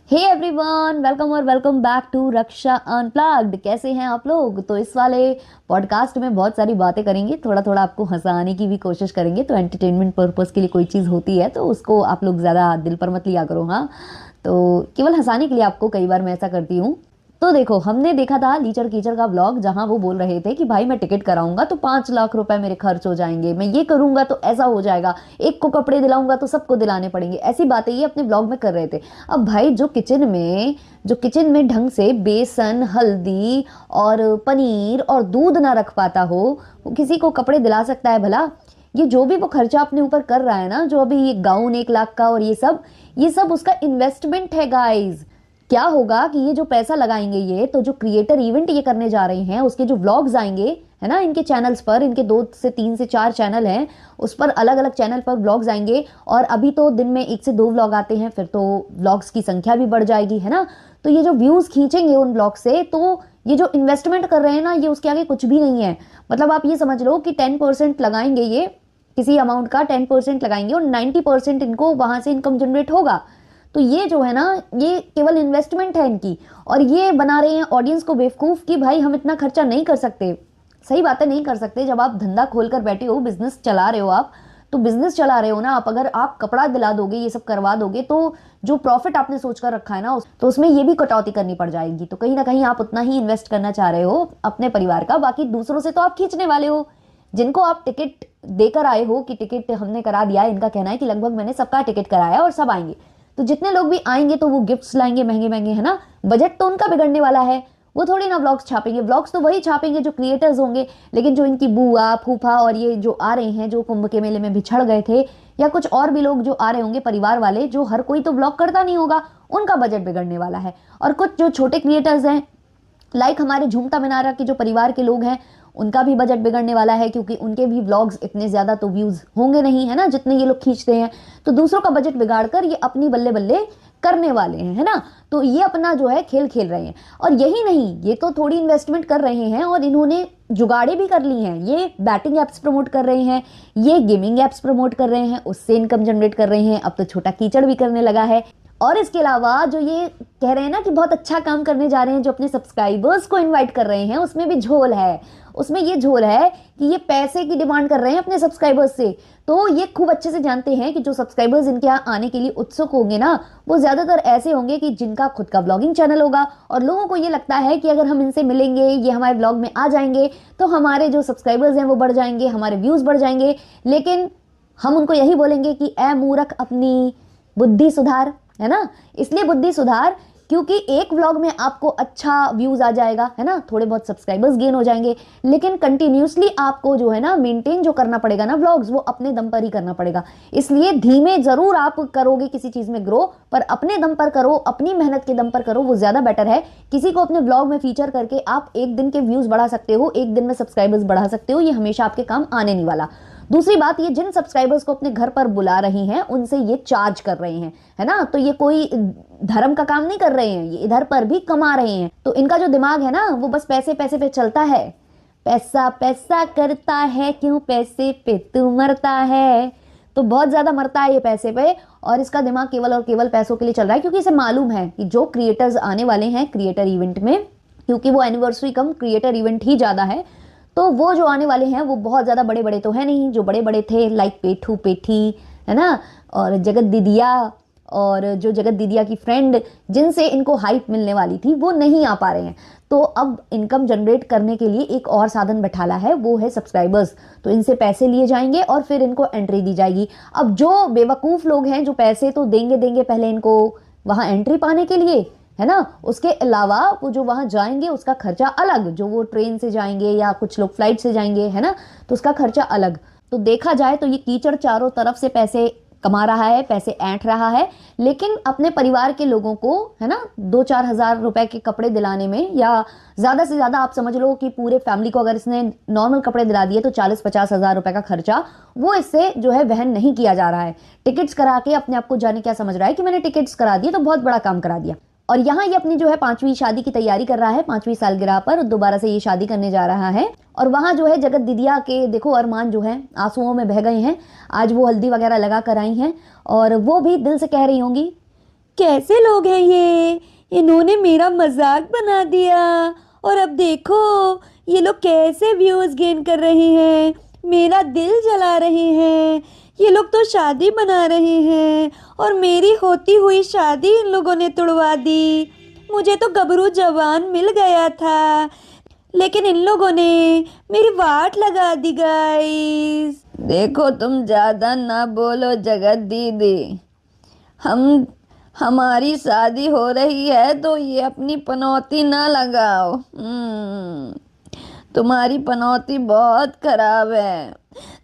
हे everyone, welcome और welcome back to Raksha unplugged. कैसे हैं आप लोग? तो इस वाले पॉडकास्ट में बहुत सारी बातें करेंगे, थोड़ा थोड़ा आपको हंसाने की भी कोशिश करेंगे। तो एंटरटेनमेंट पर्पस के लिए कोई चीज़ होती है तो उसको आप लोग ज़्यादा दिल पर मत लिया करो। हाँ, तो केवल हंसाने के लिए आपको कई बार मैं ऐसा करती हूँ। तो देखो, हमने देखा था लीचड़ कीचड़ का व्लॉग, जहां वो बोल रहे थे कि भाई मैं टिकट कराऊंगा तो 5 लाख रुपए मेरे खर्च हो जाएंगे, मैं ये करूंगा तो ऐसा हो जाएगा, एक को कपड़े दिलाऊंगा तो सबको दिलाने पड़ेंगे। ऐसी बातें ये अपने ब्लॉग में कर रहे थे। अब भाई जो किचन में ढंग से बेसन, हल्दी और पनीर और दूध ना रख पाता हो, वो किसी को कपड़े दिला सकता है भला? ये जो भी वो खर्चा अपने ऊपर कर रहा है ना, जो अभी ये गाउन 1 लाख का और ये सब उसका इन्वेस्टमेंट है गाइज। क्या होगा कि ये जो पैसा लगाएंगे, ये तो जो क्रिएटर इवेंट ये करने जा रहे हैं, उसके जो व्लॉग्स आएंगे, है ना, इनके चैनल्स पर, इनके 2 से 3 से 4 चैनल हैं, उस पर अलग अलग चैनल पर व्लॉग्स आएंगे। और अभी तो दिन में 1 से 2 व्लॉग आते हैं, फिर तो व्लॉग्स की संख्या भी बढ़ जाएगी, है ना। तो ये जो व्यूज खींचेंगे उन ब्लॉग से, तो ये जो इन्वेस्टमेंट कर रहे हैं ना, ये उसके आगे कुछ भी नहीं है। मतलब आप ये समझ लो कि 10% लगाएंगे, ये किसी अमाउंट का 10% लगाएंगे और 90% इनको वहां से इनकम जनरेट होगा। तो ये जो है ना, ये केवल इन्वेस्टमेंट है इनकी। और ये बना रहे हैं ऑडियंस को बेवकूफ कि भाई हम इतना खर्चा नहीं कर सकते। सही बात है, नहीं कर सकते। जब आप धंधा खोलकर बैठे हो, बिजनेस चला रहे हो आप, तो बिजनेस चला रहे हो ना आप, अगर आप कपड़ा दिला दोगे, ये सब करवा दोगे, तो जो प्रॉफिट आपने सोचकर रखा है ना, तो उसमें ये भी कटौती करनी पड़ जाएगी। तो कहीं ना कहीं आप उतना ही इन्वेस्ट करना चाह रहे हो अपने परिवार का, बाकी दूसरों से तो आप खींचने वाले हो। जिनको आप टिकट देकर आए हो कि टिकट हमने करा दिया, इनका कहना है कि लगभग मैंने सबका टिकट कराया और सब आएंगे। तो जितने लोग भी आएंगे तो वो गिफ्ट्स लाएंगे महंगे महंगे, है ना। बजट तो उनका बिगड़ने वाला है। वो थोड़ी ना व्लॉग्स छापेंगे, व्लॉग्स तो वही छापेंगे जो क्रिएटर्स होंगे। लेकिन जो इनकी बुआ फूफा और ये जो आ रहे हैं, जो कुंभ के मेले में बिछड़ गए थे, या कुछ और भी लोग जो आ रहे होंगे परिवार वाले, जो हर कोई तो व्लॉग करता नहीं होगा, उनका बजट बिगड़ने वाला है। और कुछ जो छोटे क्रिएटर्स हैं, लाइक हमारे झूमता मिनारा के जो परिवार के लोग हैं, उनका भी बजट बिगड़ने वाला है, क्योंकि उनके भी व्लॉग्स इतने ज्यादा तो व्यूज होंगे नहीं, है ना, जितने ये लोग खींचते हैं। तो दूसरों का बजट बिगाड़ कर ये अपनी बल्ले बल्ले करने वाले हैं, है ना। तो ये अपना जो है खेल खेल रहे हैं। और यही नहीं, ये तो थोड़ी इन्वेस्टमेंट कर रहे हैं और इन्होंने जुगाड़े भी कर ली हैं। ये बैटिंग एप्स प्रमोट कर रहे हैं, ये गेमिंग एप्स प्रमोट कर रहे हैं, उससे इनकम जनरेट कर रहे हैं। अब तो छोटा कीचड़ भी करने लगा है। और इसके अलावा जो ये कह रहे हैं ना कि बहुत अच्छा काम करने जा रहे हैं, जो अपने सब्सक्राइबर्स को इनवाइट कर रहे हैं, उसमें भी झोल है। उसमें ये झोल है कि ये पैसे की डिमांड कर रहे हैं अपने सब्सक्राइबर्स से। तो ये खूब अच्छे से जानते हैं कि जो सब्सक्राइबर्स इनके यहाँ आने के लिए उत्सुक होंगे ना, वो ज्यादातर ऐसे होंगे कि जिनका खुद का व्लॉगिंग चैनल होगा। और लोगों को ये लगता है कि अगर हम इनसे मिलेंगे, ये हमारे व्लॉग में आ जाएंगे, तो हमारे जो सब्सक्राइबर्स हैं वो बढ़ जाएंगे, हमारे व्यूज बढ़ जाएंगे। लेकिन हम उनको यही बोलेंगे कि ए मूर्ख, अपनी बुद्धि सुधार, है ना। इसलिए बुद्धि सुधार, क्योंकि एक व्लॉग में आपको अच्छा व्यूज आ जाएगा, है ना, थोड़े बहुत सब्सक्राइबर्स गेन हो जाएंगे। लेकिन कंटिन्यूसली आपको जो है ना मेंटेन जो करना पड़ेगा ना व्लॉग्स, वो अपने दम पर ही करना पड़ेगा। इसलिए धीमे जरूर आप करोगे किसी चीज में ग्रो, पर अपने दम पर करो, अपनी मेहनत के दम पर करो, वो ज्यादा बेटर है। किसी को अपने व्लॉग में फीचर करके आप एक दिन के व्यूज बढ़ा सकते हो, एक दिन में सब्सक्राइबर्स बढ़ा सकते हो, ये हमेशा आपके काम आने नहीं वाला। दूसरी बात, ये जिन सब्सक्राइबर्स को अपने घर पर बुला रही हैं, उनसे ये चार्ज कर रहे हैं, है ना। तो ये कोई धर्म का काम नहीं कर रहे हैं, ये इधर पर भी कमा रहे हैं। तो इनका जो दिमाग है ना, वो बस पैसे पैसे पे चलता है। पैसा पैसा करता है, क्यों पैसे पे तू मरता है। तो बहुत ज्यादा मरता है ये पैसे पे, और इसका दिमाग केवल और केवल पैसों के लिए चल रहा है। क्योंकि इसे मालूम है कि जो क्रिएटर्स आने वाले हैं क्रिएटर इवेंट में, क्योंकि वो एनिवर्सरी कम क्रिएटर इवेंट ही ज्यादा है, तो वो जो आने वाले हैं वो बहुत ज़्यादा बड़े बड़े तो है नहीं। जो बड़े बड़े थे, लाइक पेठू पेठी, है ना, और जगत दीदिया, और जो जगत दीदिया की फ्रेंड, जिनसे इनको हाइप मिलने वाली थी, वो नहीं आ पा रहे हैं। तो अब इनकम जनरेट करने के लिए एक और साधन बैठाला है, वो है सब्सक्राइबर्स। तो इनसे पैसे लिए जाएंगे और फिर इनको एंट्री दी जाएगी। अब जो बेवकूफ़ लोग हैं, जो पैसे तो देंगे देंगे पहले इनको वहाँ एंट्री पाने के लिए, है ना, उसके अलावा वो जो वहां जाएंगे उसका खर्चा अलग, जो वो ट्रेन से जाएंगे या कुछ लोग फ्लाइट से जाएंगे, है ना, तो उसका खर्चा अलग। तो देखा जाए तो ये कीचड़ चारों तरफ से पैसे कमा रहा है, पैसे ऐंठ रहा है, लेकिन अपने परिवार के लोगों को, है ना, 2-4 हज़ार रुपए के कपड़े दिलाने में, या ज्यादा से ज्यादा आप समझ लो कि पूरे फैमिली को अगर इसने नॉर्मल कपड़े दिला दिए तो 40-50 हज़ार रुपए का खर्चा वो इससे जो है वहन नहीं किया जा रहा है। टिकट्स करा के अपने आप को जाने क्या समझ रहा है कि मैंने टिकट्स करा दिए तो बहुत बड़ा काम करा दिया। और यहाँ ये अपनी जो है 5वीं शादी की तैयारी कर रहा है, 5वीं सालगिरह पर दोबारा से ये शादी करने जा रहा है। और वहाँ जो है जगत दीदिया के देखो अरमान जो है आंसुओं में बह गए हैं। आज वो हल्दी वगैरह लगा कर आई हैं, और वो भी दिल से कह रही होंगी कैसे लोग हैं ये, इन्होंने मेरा मजाक बना दिया। और अब देखो ये लोग कैसे व्यूज गेन कर रहे हैं, मेरा दिल जला रहे हैं। ये लोग तो शादी मना रहे हैं और मेरी होती हुई शादी इन लोगों ने तुड़वा दी। मुझे तो गबरू जवान मिल गया था, लेकिन इन लोगों ने मेरी वाट लगा दी गाइस। देखो तुम ज्यादा ना बोलो जगत दीदी, हम हमारी शादी हो रही है तो ये अपनी पनौती ना लगाओ। तुम्हारी पनौती बहुत खराब है,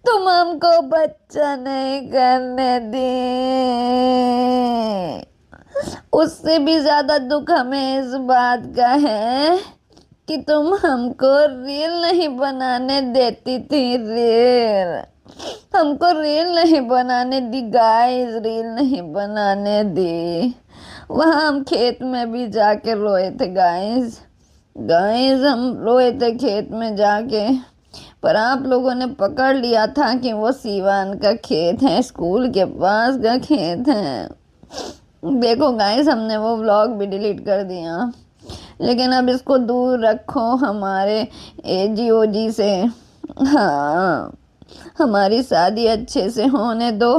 तुम हमको बच्चा नहीं करने दी। उससे भी ज्यादा दुख हमें इस बात का है कि तुम हमको रील नहीं बनाने देती थी। रील हमको रील नहीं बनाने दी गाइस, रील नहीं बनाने दी। वहाँ हम खेत में भी जाके रोए थे गाइस, गाइस हम रोए थे खेत में जाके। पर आप लोगों ने पकड़ लिया था कि वो सीवान का खेत है, स्कूल के पास का खेत है। देखो गाइस हमने वो व्लॉग भी डिलीट कर दिया, लेकिन अब इसको दूर रखो हमारे एजीओजी से। हाँ, हमारी शादी अच्छे से होने दो।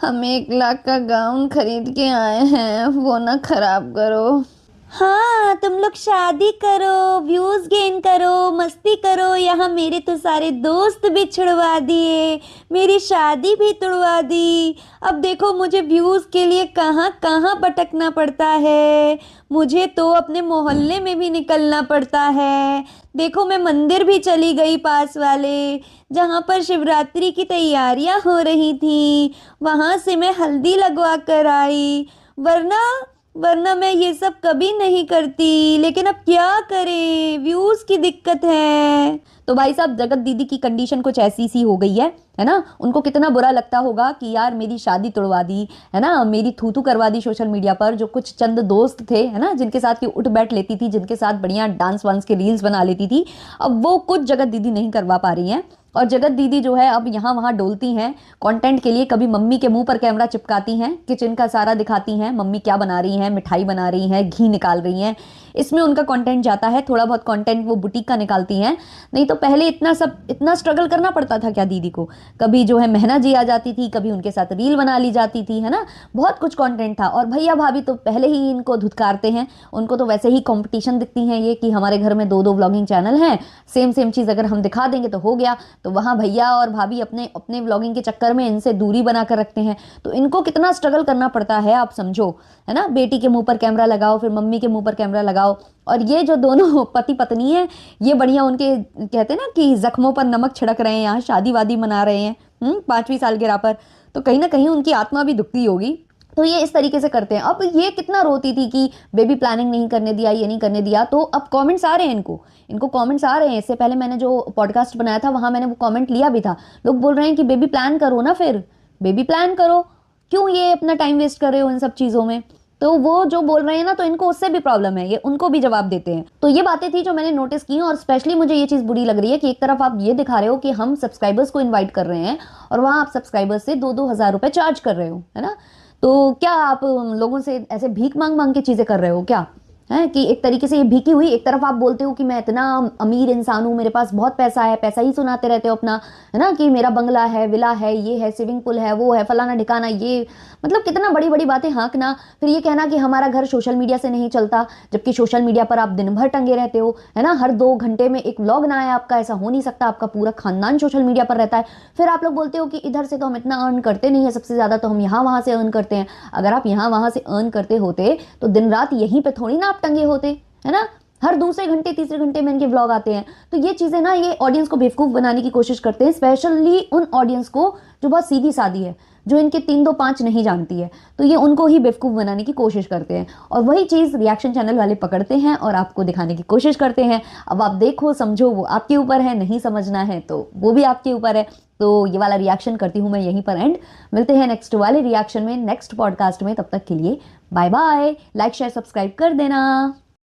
हम 1 लाख का गाउन खरीद के आए हैं, वो ना खराब करो। हाँ तुम लोग शादी करो, व्यूज गेन करो, मस्ती करो। यहाँ मेरे तो सारे दोस्त भी छुड़वा दिए, मेरी शादी भी तुड़वा दी। अब देखो मुझे व्यूज के लिए कहाँ कहाँ भटकना पड़ता है, मुझे तो अपने मोहल्ले में भी निकलना पड़ता है। देखो मैं मंदिर भी चली गई पास वाले, जहाँ पर शिवरात्रि की तैयारियां हो रही थी, वहां से मैं हल्दी लगवा कर आई। वरना वरना मैं ये सब कभी नहीं करती, लेकिन अब क्या करें, व्यूज की दिक्कत है। तो भाई साहब जगत दीदी की कंडीशन कुछ ऐसी सी हो गई है ना। उनको कितना बुरा लगता होगा कि यार मेरी शादी तोड़वा दी, है ना, मेरी थू थू करवा दी सोशल मीडिया पर। जो कुछ चंद दोस्त थे, है ना, जिनके साथ की उठ बैठ लेती थी, जिनके साथ बढ़िया डांस वांस के रील्स बना लेती थी, अब वो कुछ जगत दीदी नहीं करवा पा रही हैं। और जगत दीदी जो है अब यहाँ वहाँ डोलती हैं कंटेंट के लिए। कभी मम्मी के मुंह पर कैमरा चिपकाती हैं, किचन का सारा दिखाती हैं, मम्मी क्या बना रही हैं, मिठाई बना रही हैं, घी निकाल रही हैं, इसमें उनका कंटेंट जाता है। थोड़ा बहुत कंटेंट वो बुटीक का निकालती हैं। नहीं तो पहले इतना स्ट्रगल करना पड़ता था क्या दीदी को। कभी जो है मेहना जी आ जाती थी, कभी उनके साथ रील बना ली जाती थी, है ना, बहुत कुछ कंटेंट था। और भैया भाभी तो पहले ही इनको धुतकारते हैं, उनको तो वैसे ही कंपटीशन दिखती है ये कि हमारे घर में 2-2 व्लॉगिंग चैनल हैं, सेम चीज़ अगर हम दिखा देंगे तो हो गया। तो वहाँ भैया और भाभी अपने अपने व्लॉगिंग के चक्कर में इनसे दूरी बनाकर रखते हैं। तो इनको कितना स्ट्रगल करना पड़ता है आप समझो, है ना। बेटी के मुंह पर कैमरा लगाओ, फिर मम्मी के मुंह पर कैमरा लगाओ। और ये जो दोनों पति पत्नी है, ये बढ़िया उनके कहते हैं ना कि जख्मों पर नमक छिड़क रहे हैं, यहाँ शादी वादी मना रहे हैं 5वीं सालगिरह पर। तो कहीं ना कहीं उनकी आत्मा भी दुखती होगी। तो ये इस तरीके से करते हैं। अब ये कितना रोती थी कि बेबी प्लानिंग नहीं करने दिया, ये नहीं करने दिया। तो अब कमेंट्स आ रहे हैं, इनको कमेंट्स आ रहे हैं। इससे पहले मैंने जो पॉडकास्ट बनाया था वहां मैंने वो कमेंट लिया भी था। लोग बोल रहे हैं कि बेबी प्लान करो ना, फिर बेबी प्लान करो, क्यों ये अपना टाइम वेस्ट कर रहे हो इन सब चीज़ों में। तो वो जो बोल रहे हैं ना, तो इनको उससे भी प्रॉब्लम है, ये उनको भी जवाब देते हैं। तो ये बातें थी जो मैंने नोटिस की। और स्पेशली मुझे ये चीज़ बुरी लग रही है कि एक तरफ आप ये दिखा रहे हो कि हम सब्सक्राइबर्स को इन्वाइट कर रहे हैं, और वहाँ आप सब्सक्राइबर्स से 2-2 हज़ार रुपये चार्ज कर रहे हो, है ना। तो क्या आप लोगों से ऐसे भीख मांग मांग के चीज़ें कर रहे हो क्या, है कि एक तरीके से ये भीखी हुई। एक तरफ आप बोलते हो कि मैं इतना अमीर इंसान हूँ, मेरे पास बहुत पैसा है, पैसा ही सुनाते रहते हो अपना, है ना, कि मेरा बंगला है, विला है, ये है, स्विमिंग पूल है, वो है, फलाना ठिकाना, ये मतलब कितना बड़ी बड़ी बातें हाँकना। फिर ये कहना कि हमारा घर सोशल मीडिया से नहीं चलता, जबकि सोशल मीडिया पर आप दिन भर टंगे रहते हो, है ना। हर 2 घंटे में एक व्लॉग ना आए आपका, ऐसा हो नहीं सकता। आपका पूरा खानदान सोशल मीडिया पर रहता है। फिर आप लोग बोलते हो कि इधर से तो हम इतना अर्न करते नहीं है, सबसे ज़्यादा तो हम यहाँ वहाँ से अर्न करते हैं। अगर आप यहाँ वहाँ से अर्न करते होते तो दिन रात यहीं पर थोड़ी ना आप टंगे होते, है ना। हर दूसरे घंटे तीसरे घंटे में इनके व्लॉग आते हैं। तो ये चीज़ें ना, ये ऑडियंस को बेवकूफ़ बनाने की कोशिश करते हैं, स्पेशली उन ऑडियंस को जो बहुत सीधी सादी है, जो इनके 3-2-5 नहीं जानती है। तो ये उनको ही बेवकूफ़ बनाने की कोशिश करते हैं, और वही चीज़ रिएक्शन चैनल वाले पकड़ते हैं और आपको दिखाने की कोशिश करते हैं। अब आप देखो समझो, वो आपके ऊपर है, नहीं समझना है तो वो भी आपके ऊपर है। तो ये वाला रिएक्शन करती हूँ मैं यहीं पर एंड। मिलते हैं नेक्स्ट वाले रिएक्शन में, नेक्स्ट पॉडकास्ट में। तब तक के लिए bye bye. Like share subscribe कर देना।